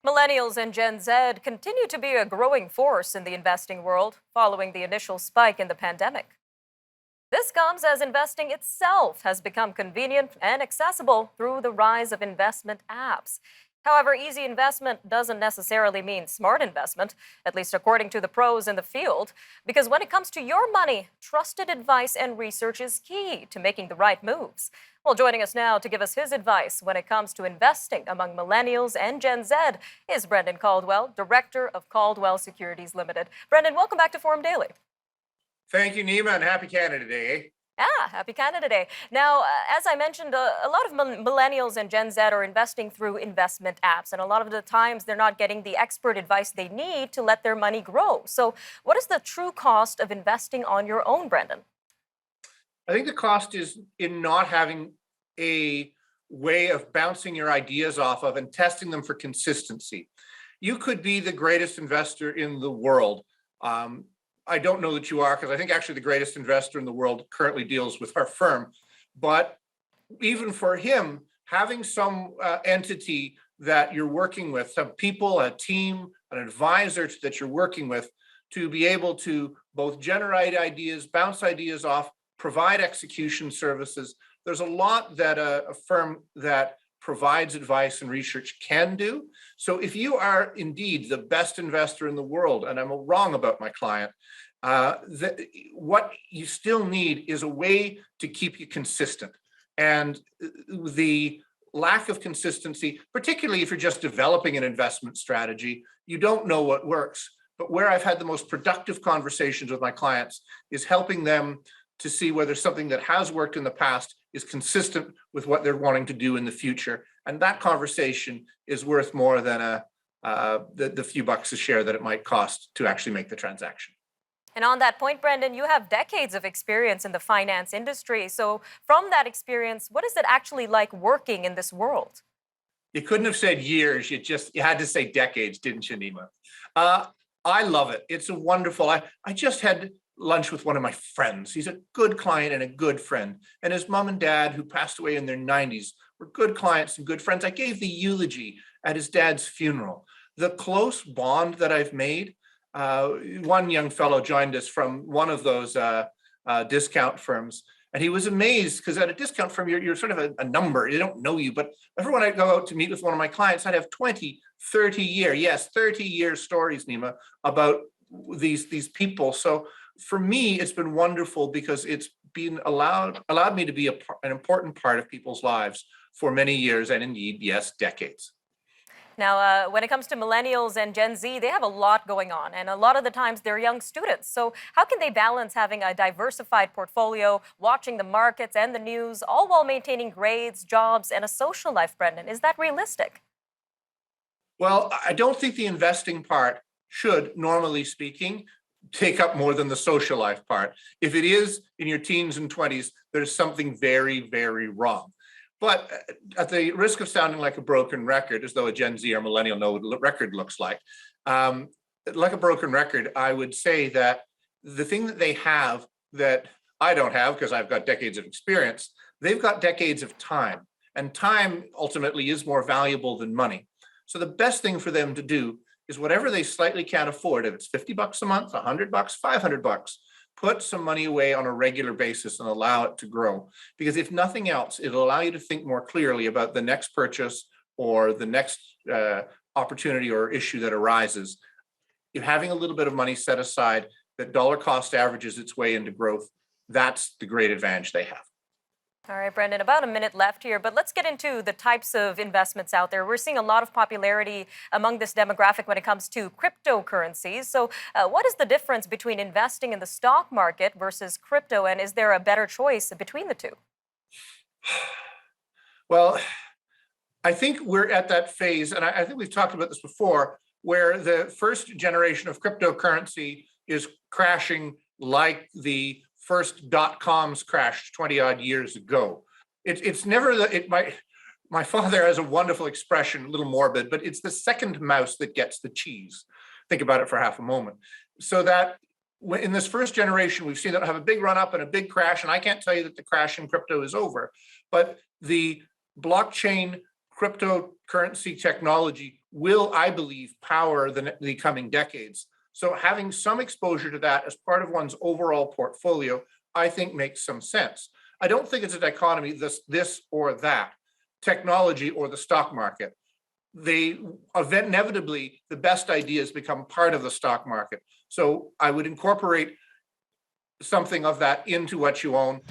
Millennials and Gen Z continue to be a growing force in the investing world following the initial spike in the pandemic. This comes as investing itself has become convenient and accessible through the rise of investment apps. However, easy investment doesn't necessarily mean smart investment, at least according to the pros in the field, because when it comes to your money, trusted advice and research is key to making the right moves. Well, joining us now to give us his advice when it comes to investing among millennials and Gen Z is Brendan Caldwell, Director of Caldwell Securities Limited. Brendan, welcome back to Forum Daily. Thank you, Nima, and happy Canada Day. Happy Canada Day. Now, as I mentioned, a lot of millennials and Gen Z are investing through investment apps, and a lot of the times they're not getting the expert advice they need to let their money grow. So, what is the true cost of investing on your own, Brendan? I think the cost is in not having a way of bouncing your ideas off of and testing them for consistency. You could be the greatest investor in the world. I don't know that you are, because I think actually the greatest investor in the world currently deals with our firm. But even for him, having some entity that you're working with, some people, a team, an advisor that you're working with, to be able to both generate ideas, bounce ideas off, provide execution services. There's a lot that a firm that provides advice and research can do. So if you are indeed the best investor in the world, and I'm wrong about my client, what you still need is a way to keep you consistent. And the lack of consistency, particularly if you're just developing an investment strategy, you don't know what works. But where I've had the most productive conversations with my clients is helping them to see whether something that has worked in the past is consistent with what they're wanting to do in the future. And that conversation is worth more than the few bucks a share that it might cost to actually make the transaction. And on that point, Brendan, you have decades of experience in the finance industry. So from that experience, what is it actually like working in this world? You couldn't have said years, you had to say decades, didn't you, Nima? I love it. It's a wonderful, I just had lunch with one of my friends. He's a good client and a good friend. And his mom and dad, who passed away in their 90s, were good clients and good friends. I gave the eulogy at his dad's funeral. The close bond that I've made, one young fellow joined us from one of those discount firms, and he was amazed because at a discount firm, you're sort of a number. They don't know you. But every when I go out to meet with one of my clients, I'd have 20, 30-year stories, Nima, about these people. So for me, it's been wonderful because it's been allowed me to be an important part of people's lives for many years, and indeed, yes, decades. Now, when it comes to millennials and Gen Z, they have a lot going on, and a lot of the times they're young students. So how can they balance having a diversified portfolio, watching the markets and the news, all while maintaining grades, jobs, and a social life, Brendan? Is that realistic? Well, I don't think the investing part should, normally speaking, take up more than the social life part. If it is in your teens and 20s, there's something very, very wrong. But at the risk of sounding like a broken record, as though a Gen Z or millennial know what a record looks like a broken record, I would say that the thing that they have that I don't have, because I've got decades of experience, they've got decades of time. And time ultimately is more valuable than money. So the best thing for them to do is whatever they slightly can't afford, if it's $50 a month, $100, $500, put some money away on a regular basis and allow it to grow. Because if nothing else, it'll allow you to think more clearly about the next purchase or the next opportunity or issue that arises. If having a little bit of money set aside that dollar cost averages its way into growth, that's the great advantage they have. All right, Brendan, about a minute left here, but let's get into the types of investments out there. We're seeing a lot of popularity among this demographic when it comes to cryptocurrencies. So what is the difference between investing in the stock market versus crypto, and is there a better choice between the two? Well, I think we're at that phase, and I think we've talked about this before, where the first generation of cryptocurrency is crashing like the first .coms crashed 20 odd years ago. It's never my father has a wonderful expression, a little morbid, but it's the second mouse that gets the cheese. Think about it for half a moment. So that in this first generation, we've seen it have a big run up and a big crash. And I can't tell you that the crash in crypto is over, but the blockchain cryptocurrency technology will, I believe, power the coming decades. So having some exposure to that as part of one's overall portfolio, I think makes some sense. I don't think it's a dichotomy, this or that, technology or the stock market. They inevitably, the best ideas become part of the stock market. So I would incorporate something of that into what you own.